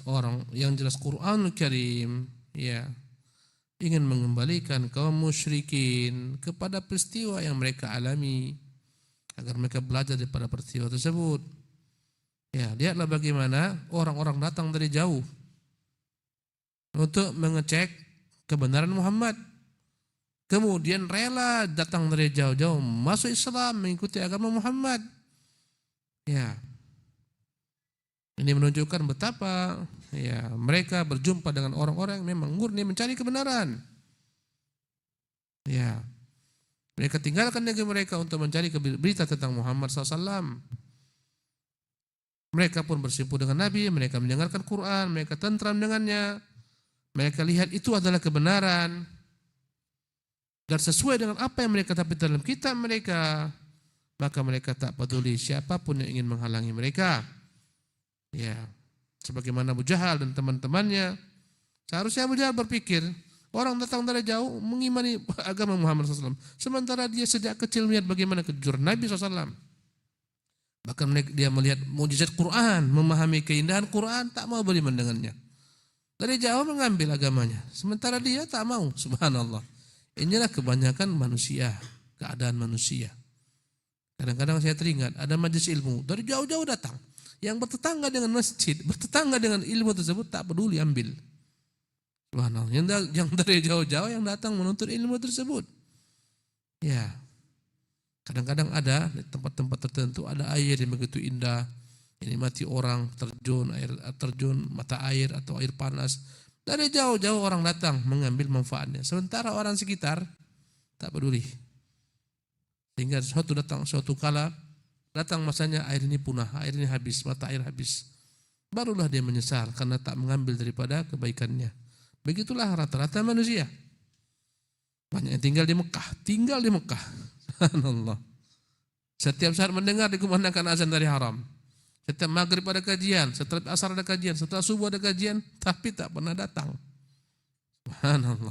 Qur'anul Karim, ya, ingin mengembalikan kaum musyrikin kepada peristiwa yang mereka alami agar mereka belajar daripada peristiwa tersebut. Ya, lihatlah bagaimana orang-orang datang dari jauh untuk mengecek kebenaran Muhammad. Kemudian rela datang dari jauh-jauh masuk Islam, mengikuti agama Muhammad. Ya. Ini menunjukkan betapa ya mereka berjumpa dengan orang-orang yang memang murni mencari kebenaran. Ya. Mereka tinggalkan negeri mereka untuk mencari berita tentang Muhammad SAW. Mereka pun bersimpuh dengan Nabi, mereka mendengarkan Quran, mereka tentram dengannya. Mereka lihat itu adalah kebenaran. Dan sesuai dengan apa yang mereka dapat dalam kitab mereka, maka mereka tak peduli siapapun yang ingin menghalangi mereka. Ya, sebagaimana Abu Jahal dan teman-temannya, seharusnya Abu Jahal berpikir, orang datang dari jauh mengimani agama Muhammad SAW, sementara dia sejak kecil melihat bagaimana kejujuran Nabi SAW. Bahkan dia melihat mukjizat Quran, memahami keindahan Quran, tak mau beriman dengannya. Dari jauh mengambil agamanya, sementara dia tak mau. Subhanallah. Inilah kebanyakan manusia, keadaan manusia. Kadang-kadang saya teringat ada majelis ilmu dari jauh-jauh datang, yang bertetangga dengan masjid, bertetangga dengan ilmu tersebut tak peduli ambil. Subhanallah. Yang dari jauh-jauh yang datang menuntut ilmu tersebut. Ya. Kadang-kadang ada di tempat-tempat tertentu ada air yang begitu indah, dinikmati orang, terjun mata air atau air panas. Dari jauh-jauh orang datang mengambil manfaatnya. Sementara orang sekitar tak peduli. Sehingga suatu kala datang masanya air ini punah, air ini habis, mata air habis. Barulah dia menyesal karena tak mengambil daripada kebaikannya. Begitulah rata-rata manusia. Banyak yang tinggal di Mekah. Subhanallah. Setiap saat mendengar dikumandangkan azan dari haram. Setiap maghrib ada kajian, setelah asar ada kajian, setelah subuh ada kajian, tapi tak pernah datang. Subhanallah.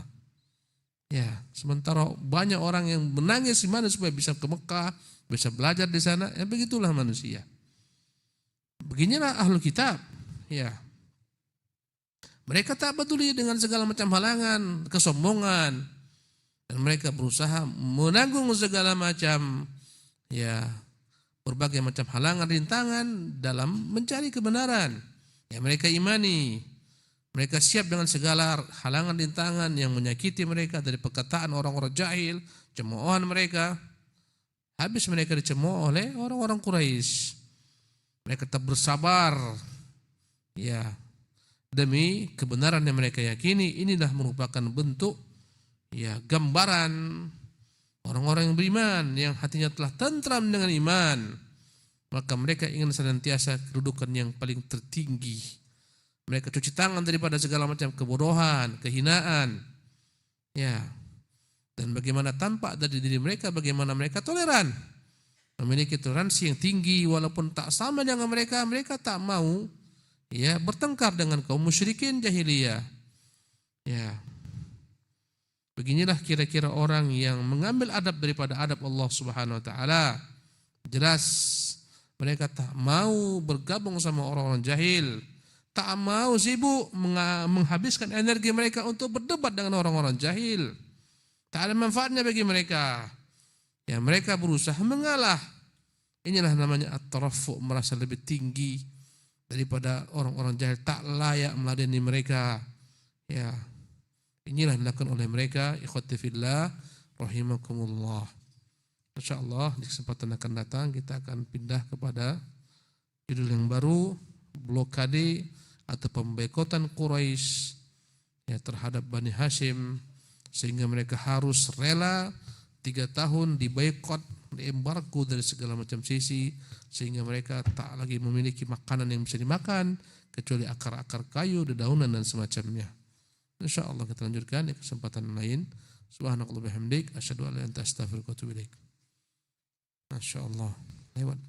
Ya, sementara banyak orang yang menangis di mana supaya bisa ke Mekah, bisa belajar di sana. Ya begitulah manusia. Beginilah ahlul kitab. Ya, mereka tak peduli dengan segala macam halangan, kesombongan, dan mereka berusaha menanggung segala macam ya berbagai macam halangan rintangan dalam mencari kebenaran. Ya, mereka imani. Mereka siap dengan segala halangan rintangan yang menyakiti mereka dari perkataan orang-orang jahil, cemoohan mereka. Habis mereka dicemooh oleh orang-orang Quraisy. Mereka tetap bersabar. Ya, demi kebenaran yang mereka yakini. Inilah merupakan bentuk ya gambaran orang-orang yang beriman, yang hatinya telah tentram dengan iman. Maka mereka ingin senantiasa kedudukan yang paling tertinggi. Mereka cuci tangan daripada segala macam kebodohan, kehinaan. Ya. Dan bagaimana tampak dari diri mereka, bagaimana mereka toleran. Memiliki toleransi yang tinggi walaupun tak sama dengan mereka, mereka tak mau ya bertengkar dengan kaum musyrikin jahiliyah. Ya. Beginilah kira-kira orang yang mengambil adab daripada adab Allah Subhanahu wa taala. Jelas mereka tak mau bergabung sama orang-orang jahil. Tak mau sibuk menghabiskan energi mereka untuk berdebat dengan orang-orang jahil. Tak ada manfaatnya bagi mereka. Ya, mereka berusaha mengalah. Inilah namanya at-tarafu', merasa lebih tinggi daripada orang-orang jahil, tak layak meladeni mereka. Ya. Inilah yang dilakukan oleh mereka. Ikhwati fillah rahimakumullah. Insyaallah di kesempatan akan datang kita akan pindah kepada judul yang baru, blokade atau pemboikotan Quraisy ya terhadap Bani Hashim, sehingga mereka harus rela 3 tahun diboikot, diembargo dari segala macam sisi, sehingga mereka tak lagi memiliki makanan yang bisa dimakan kecuali akar-akar kayu, dedaunan dan semacamnya. Insyaallah kita lanjutkan di kesempatan lain. Subhanakallahumma bihamdik asyhadu an la ilaha illa anta astaghfiruka wa atubu ilaik. Masyaallah. Lewat